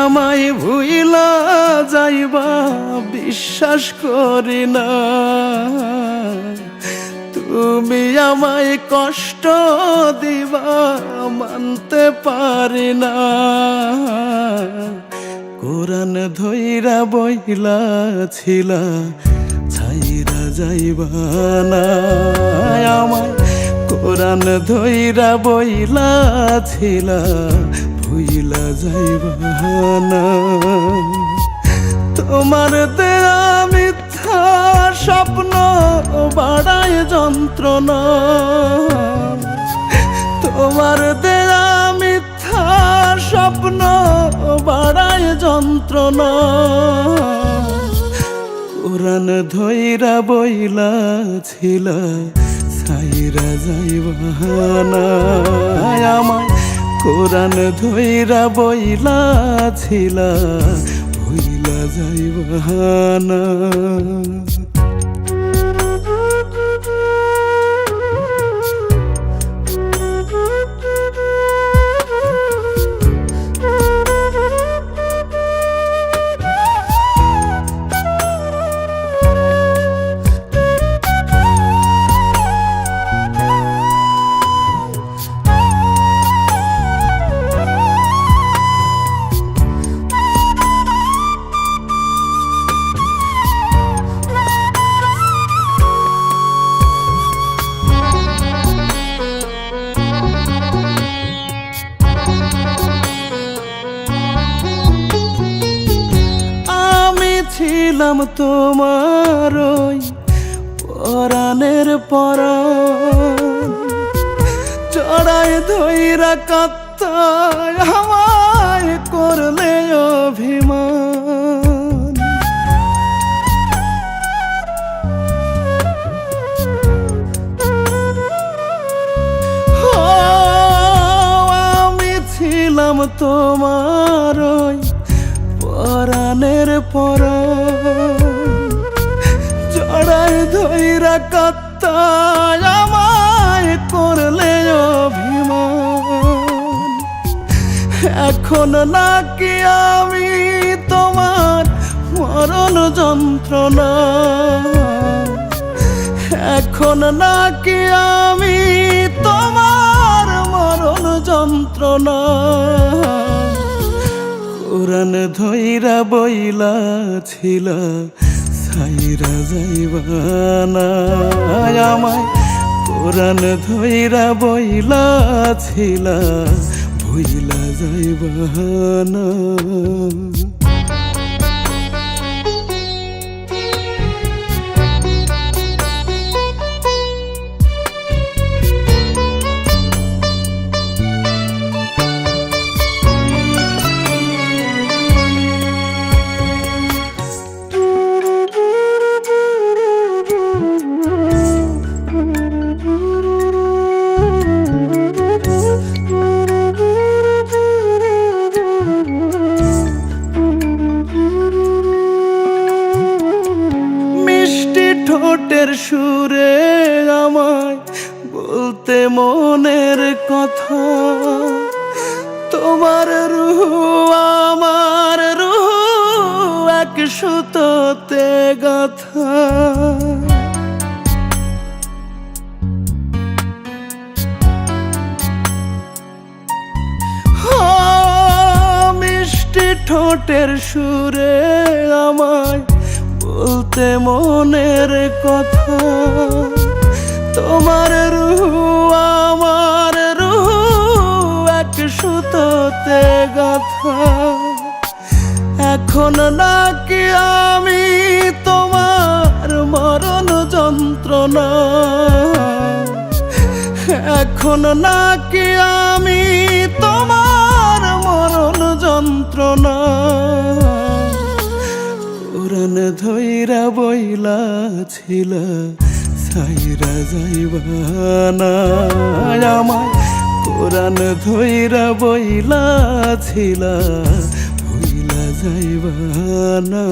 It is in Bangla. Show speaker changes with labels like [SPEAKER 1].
[SPEAKER 1] আমায় ভুইলা যাইবা বিশ্বাস করি না, তুমি আমায় কষ্ট দিবা মানতে পারি না। কোরআন ধইরা বইলা ছিলা ছাইরা যাইবা না আমায়, কোরআন ধইরা বইলা ছিলা ভুইলা যাইবা না। তোমার দেয়া মিথ্যা স্বপ্ন বাড়ায় যন্ত্রণা, তোমার দেয়া মিথ্যা স্বপ্ন বাড়ায় যন্ত্রণা। কোরআন ধইরা বইলা ছিলা ছাইরা যাইবা না আমায়, কোরআন ধইরা বইলা ছিলা ভুইলা যাইবা না। ছিলাম তোমার ওই পরাণের পরাণ, চড়াই ধইরা কাত্তায় আমায় করলে অভিমান। আমি ছিলাম তোমার ওই পরাণের পরাণ, জড়াই ধইরা কাত্তায় আমায় করলে অভিমান। এখন নাকি আমি তোমার মরণ যন্ত্রণা, এখন নাকি আমি তোমার মরণ যন্ত্রণা। কোরআন ধইরা বইলা ছিলা ছাইরা যাইবা না আমায়, কোরআন ধইরা বইলা ছিলা ভুইলা যাইবা না। ঠোঁটের সুরে আমায় বলতে মনের কথা, তোমার রূহ আমার রূহ এক সুতোতে গাঁথা। মিষ্টি ঠোঁটের সুরে আমায় বলতে মনের কথা, তোমার রূহ আমার রূহ এক সুতোতে গাঁথা। এখন নাকি আমি তোমার মরণ যন্ত্রণা, এখন নাকি আমি তোমার মরণ যন্ত্রণা। কোরআন ধইরা বইলা ছিলা ছাইরা যাইবা না আমায়, কোরআন ধইরা বইলা ছিলা ভুইলা যাইবা না।